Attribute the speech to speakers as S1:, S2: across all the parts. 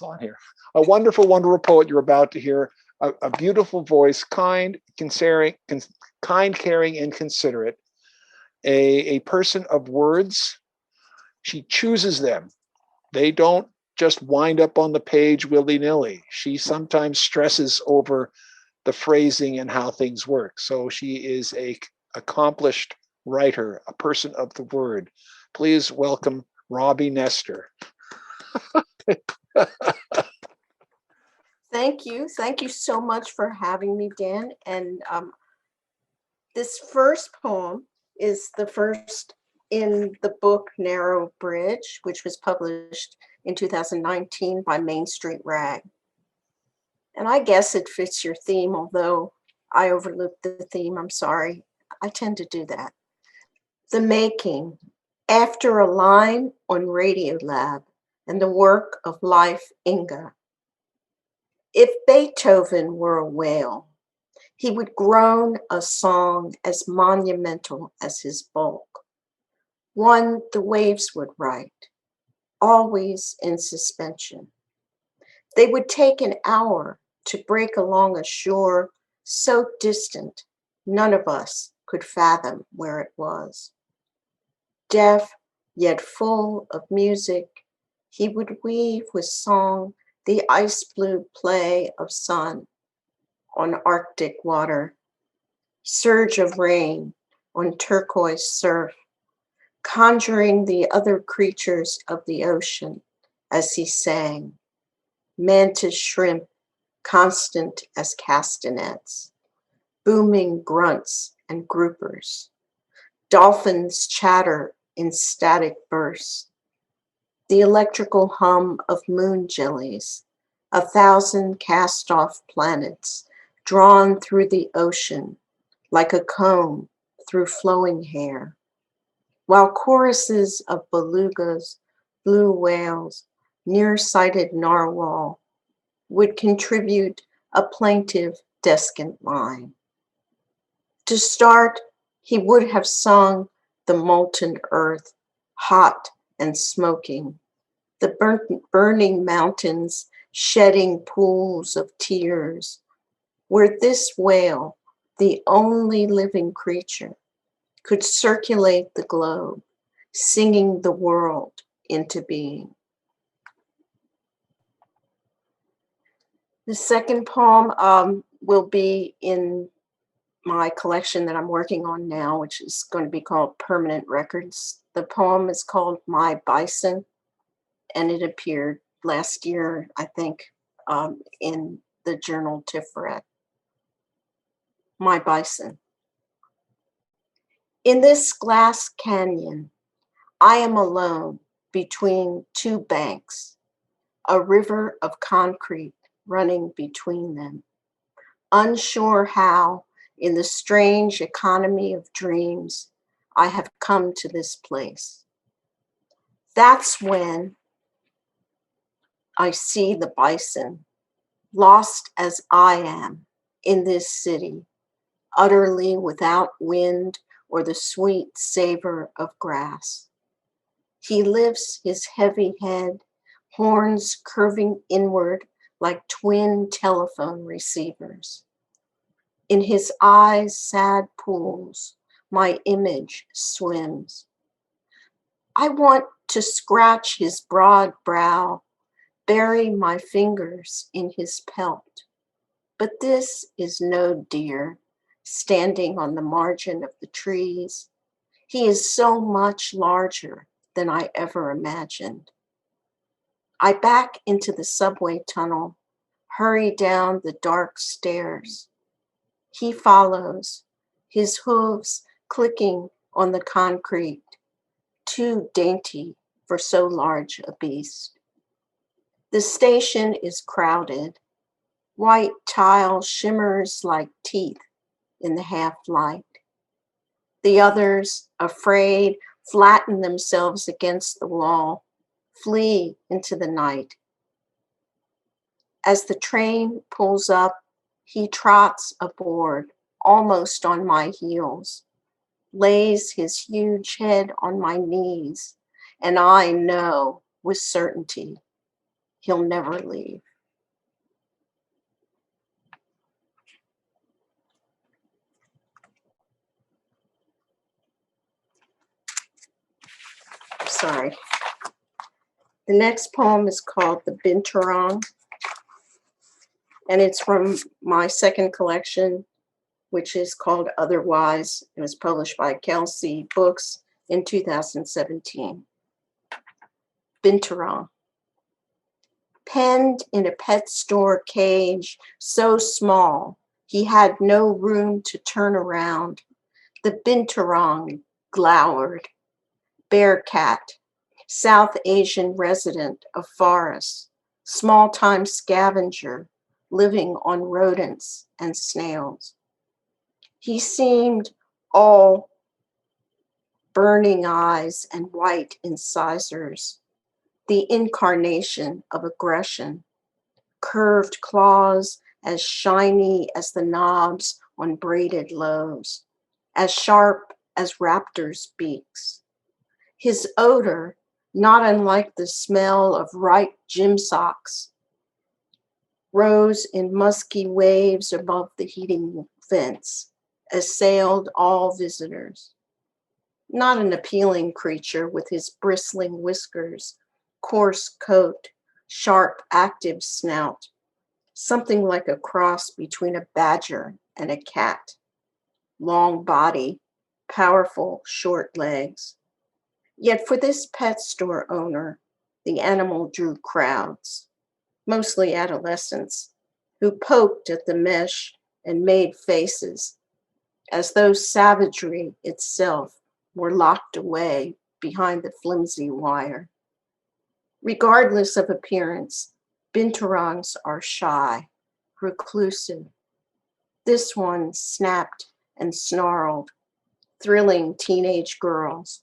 S1: on here. A wonderful, wonderful poet you're about to hear. A beautiful voice, kind, kind, caring, and considerate. A person of words. She chooses them. They don't just wind up on the page willy nilly. She sometimes stresses over the phrasing and how things work. So she is a accomplished writer, a person of the word. Please welcome Robbi Nestor.
S2: Thank you. Thank you so much for having me, Dan. And this first poem is the first in the book Narrow Bridge, which was published in 2019 by Main Street Rag. And I guess it fits your theme, although I overlooked the theme. I'm sorry. I tend to do that. The Making, after a line on Radiolab and the work of Life Inga. If Beethoven were a whale, he would groan a song as monumental as his bulk, one the waves would write, always in suspension. They would take an hour to break along a shore so distant none of us could fathom where it was. Deaf, yet full of music, he would weave with song the ice blue play of sun on Arctic water, surge of rain on turquoise surf, conjuring the other creatures of the ocean as he sang, mantis shrimp constant as castanets, booming grunts and groupers, dolphins chatter in static bursts, the electrical hum of moon jellies, 1,000 cast-off planets drawn through the ocean like a comb through flowing hair, while choruses of belugas, blue whales, nearsighted narwhal would contribute a plaintive descant line. To start, he would have sung the molten earth, hot and smoking, the burning mountains shedding pools of tears, where this whale, the only living creature, could circulate the globe, singing the world into being. The second poem will be in my collection that I'm working on now, which is going to be called Permanent Records. The poem is called My Bison, and it appeared last year, I think, in the journal Tiferet. My Bison. In this glass canyon, I am alone between two banks, a river of concrete running between them, unsure how, in the strange economy of dreams, I have come to this place. That's when I see the bison, lost as I am in this city, utterly without wind or the sweet savor of grass. He lifts his heavy head, horns curving inward like twin telephone receivers. In his eyes' sad pools, my image swims. I want to scratch his broad brow, bury my fingers in his pelt. But this is no deer standing on the margin of the trees. He is so much larger than I ever imagined. I back into the subway tunnel, hurry down the dark stairs. He follows, his hooves clicking on the concrete, too dainty for so large a beast. The station is crowded. White tile shimmers like teeth in the half light. The others, afraid, flatten themselves against the wall, flee into the night. As the train pulls up, he trots aboard, almost on my heels, lays his huge head on my knees, and I know with certainty he'll never leave. Sorry. The next poem is called The Binturong, and it's from my second collection, which is called Otherwise. It was published by Kelsey Books in 2017. Binturong. Penned in a pet store cage so small he had no room to turn around, the Binturong glowered. Bear cat, South Asian resident of forests, small-time scavenger living on rodents and snails. He seemed all burning eyes and white incisors, the incarnation of aggression, curved claws as shiny as the knobs on braided loaves, as sharp as raptors' beaks. His odor, not unlike the smell of ripe gym socks, rose in musky waves above the heating vents, assailed all visitors. Not an appealing creature with his bristling whiskers, coarse coat, sharp, active snout, something like a cross between a badger and a cat. Long body, powerful, short legs. Yet for this pet store owner, the animal drew crowds, mostly adolescents, who poked at the mesh and made faces, as though savagery itself were locked away behind the flimsy wire. Regardless of appearance, Binturongs are shy, reclusive. This one snapped and snarled, thrilling teenage girls.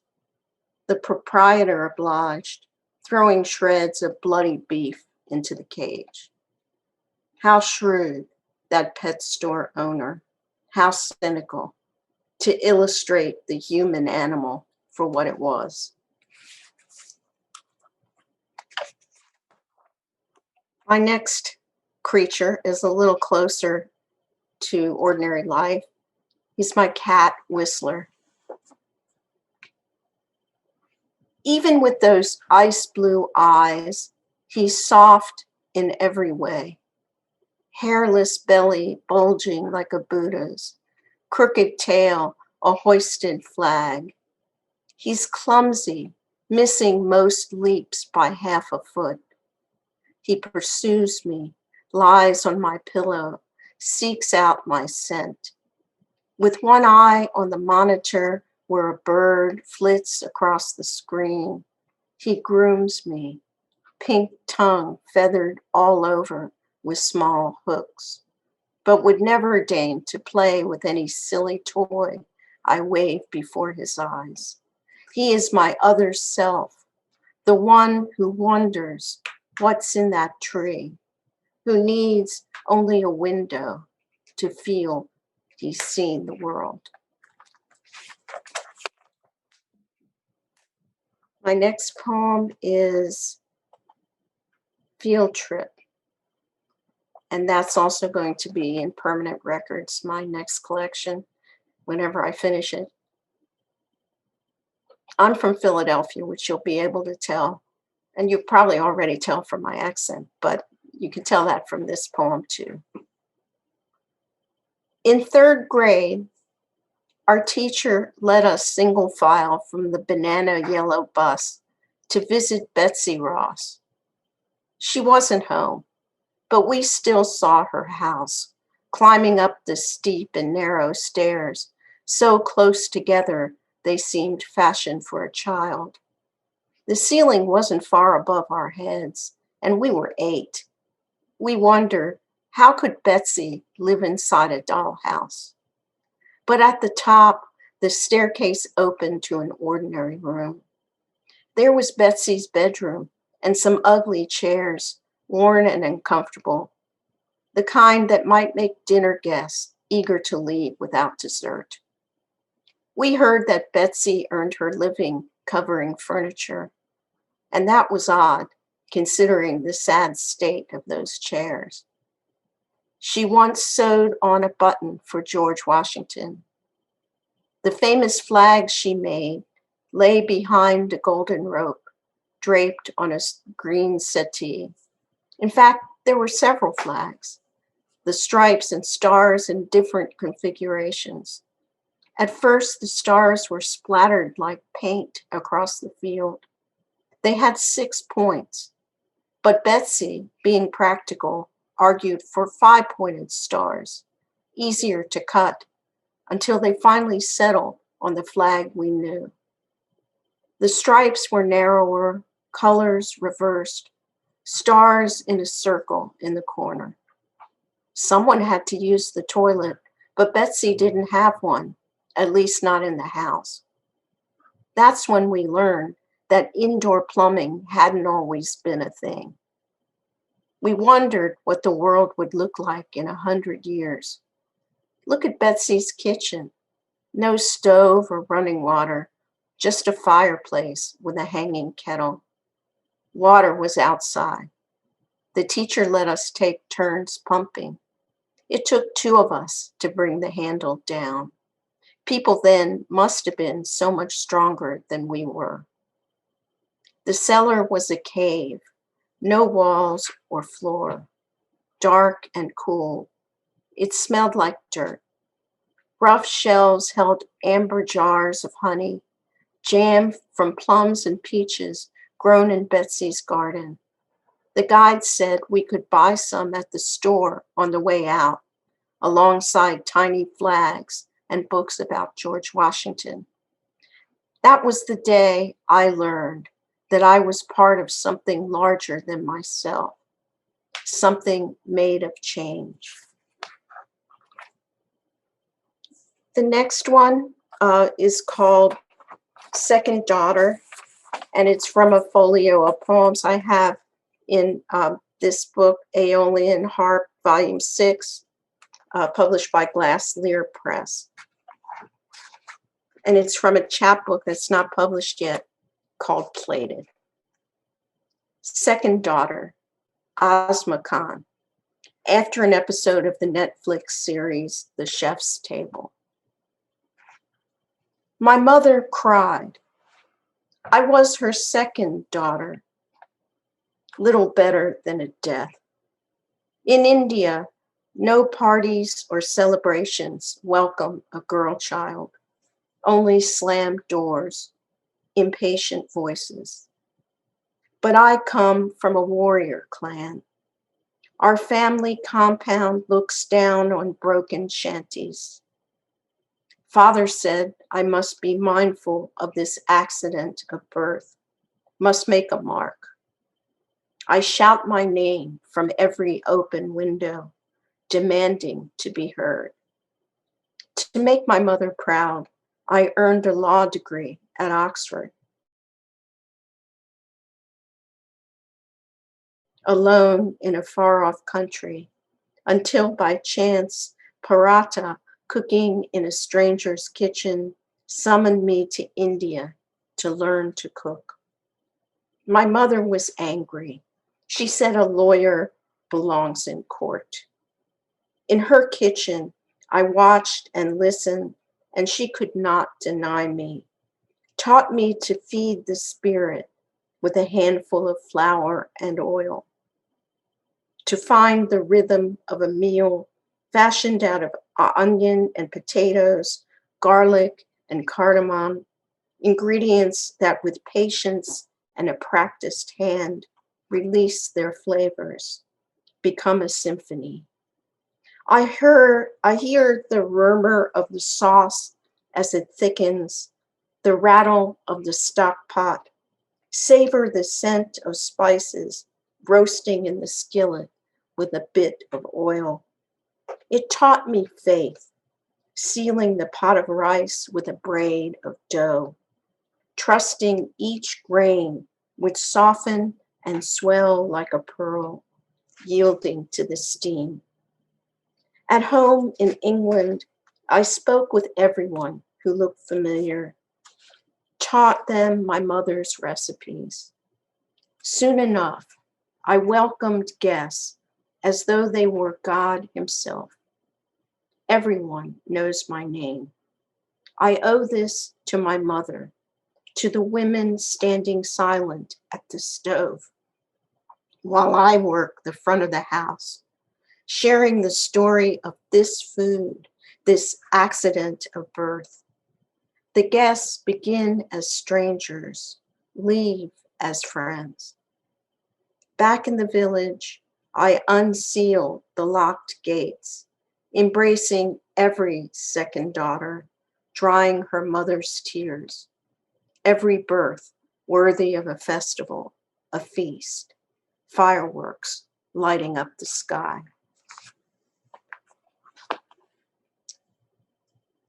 S2: The proprietor obliged, throwing shreds of bloody beef into the cage. How shrewd, that pet store owner, how cynical, to illustrate the human animal for what it was. My next creature is a little closer to ordinary life. He's my cat, Whistler. Even with those ice blue eyes, he's soft in every way. Hairless belly bulging like a Buddha's, crooked tail a hoisted flag. He's clumsy, missing most leaps by half a foot. He pursues me, lies on my pillow, seeks out my scent. With one eye on the monitor where a bird flits across the screen, he grooms me, pink tongue feathered all over with small hooks, but would never deign to play with any silly toy I wave before his eyes. He is my other self, the one who wonders what's in that tree, who needs only a window to feel he's seen the world. My next poem is Field Trip, and that's also going to be in Permanent Records, my next collection, whenever I finish it. I'm from Philadelphia, which you'll be able to tell, and you probably already tell from my accent, but you can tell that from this poem too. In third grade, our teacher led us single file from the banana yellow bus to visit Betsy Ross. She wasn't home, but we still saw her house, climbing up the steep and narrow stairs, so close together they seemed fashioned for a child. The ceiling wasn't far above our heads, and we were 8. We wondered, how could Betsy live inside a dollhouse? But at the top, the staircase opened to an ordinary room. There was Betsy's bedroom and some ugly chairs, worn and uncomfortable, the kind that might make dinner guests eager to leave without dessert. We heard that Betsy earned her living covering furniture, and that was odd, considering the sad state of those chairs. She once sewed on a button for George Washington. The famous flag she made lay behind a golden rope, draped on a green settee. In fact, there were several flags, the stripes and stars in different configurations. At first, the stars were splattered like paint across the field. They had 6 points, but Betsy, being practical, argued for 5-pointed stars, easier to cut, until they finally settled on the flag we knew. The stripes were narrower, colors reversed, stars in a circle in the corner. Someone had to use the toilet, but Betsy didn't have one, at least not in the house. That's when we learned that indoor plumbing hadn't always been a thing. We wondered what the world would look like in 100 years. Look at Betsy's kitchen. No stove or running water, just a fireplace with a hanging kettle. Water was outside. The teacher let us take turns pumping. It took 2 of us to bring the handle down. People then must have been so much stronger than we were. The cellar was a cave, no walls or floor, dark and cool. It smelled like dirt. Rough shelves held amber jars of honey, jam from plums and peaches grown in Betsy's garden. The guide said we could buy some at the store on the way out, alongside tiny flags and books about George Washington. That was the day I learned that I was part of something larger than myself, something made of change. The next one is called Second Daughter, and it's from a folio of poems I have in this book, Aeolian Harp, Volume 6, published by Glass Lear Press. And it's from a chapbook that's not published yet called Plated. Second Daughter, Ozma Khan, after an episode of the Netflix series, The Chef's Table. My mother cried. I was her second daughter, little better than a death. In India, no parties or celebrations welcome a girl child, only slammed doors, impatient voices. But I come from a warrior clan. Our family compound looks down on broken shanties. Father said I must be mindful of this accident of birth, must make a mark. I shout my name from every open window, demanding to be heard. To make my mother proud, I earned a law degree at Oxford. Alone in a far-off country, until by chance, paratha, cooking in a stranger's kitchen, summoned me to India to learn to cook. My mother was angry. She said a lawyer belongs in court. In her kitchen, I watched and listened, and she could not deny me, taught me to feed the spirit with a handful of flour and oil, to find the rhythm of a meal fashioned out of onion and potatoes, garlic and cardamom, ingredients that with patience and a practiced hand release their flavors, become a symphony. I hear the murmur of the sauce as it thickens, the rattle of the stock pot, savor the scent of spices roasting in the skillet with a bit of oil. It taught me faith, sealing the pot of rice with a braid of dough, trusting each grain would soften and swell like a pearl, yielding to the steam. At home in England, I spoke with everyone who looked familiar, taught them my mother's recipes. Soon enough, I welcomed guests as though they were God himself. Everyone knows my name. I owe this to my mother, to the women standing silent at the stove while I work the front of the house, sharing the story of this food, this accident of birth. The guests begin as strangers, leave as friends. Back in the village, I unseal the locked gates, embracing every second daughter, drying her mother's tears, every birth worthy of a festival, a feast, fireworks lighting up the sky.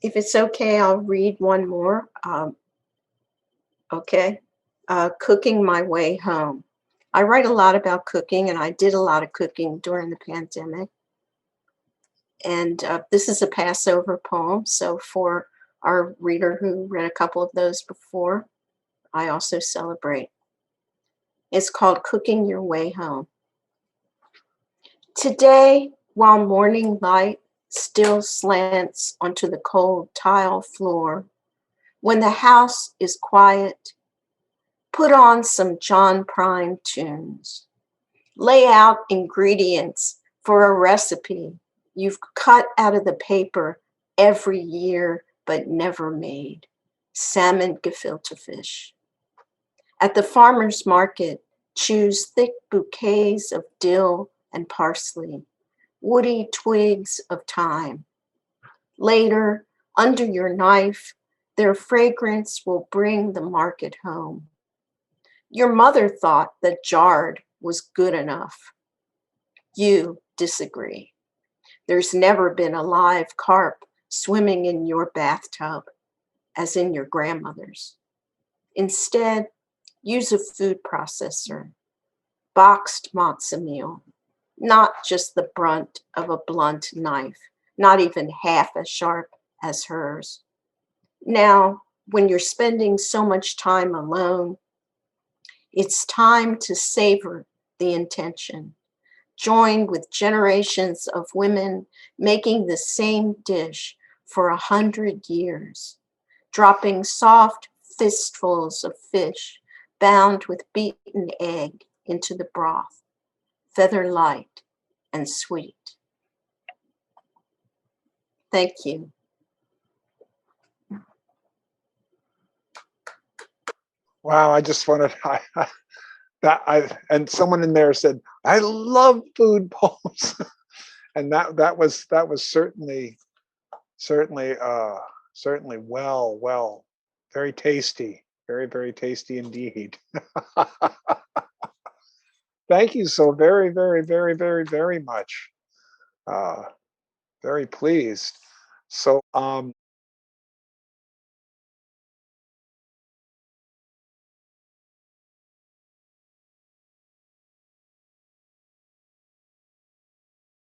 S2: If it's okay, I'll read one more. Okay. Cooking my way home. I write a lot about cooking, and I did a lot of cooking during the pandemic. And this is a Passover poem. So for our reader who read a couple of those before, I also celebrate. It's called Cooking Your Way Home. Today, while morning light still slants onto the cold tile floor, when the house is quiet, put on some John Prine tunes. Lay out ingredients for a recipe you've cut out of the paper every year but never made. Salmon gefilte fish. At the farmer's market, choose thick bouquets of dill and parsley, woody twigs of thyme. Later, under your knife, their fragrance will bring the market home. Your mother thought that jarred was good enough. You disagree. There's never been a live carp swimming in your bathtub, as in your grandmother's. Instead, use a food processor, boxed matzo meal, not just the brunt of a blunt knife, not even half as sharp as hers. Now, when you're spending so much time alone, it's time to savor the intention, joined with generations of women making the same dish for 100 years, dropping soft fistfuls of fish bound with beaten egg into the broth, feather light and sweet. Thank you.
S1: Wow, I just wanted and someone in there said, I love food poems. And that was certainly well, very tasty. Very, very tasty indeed. Thank you so very much. Uh, very pleased. So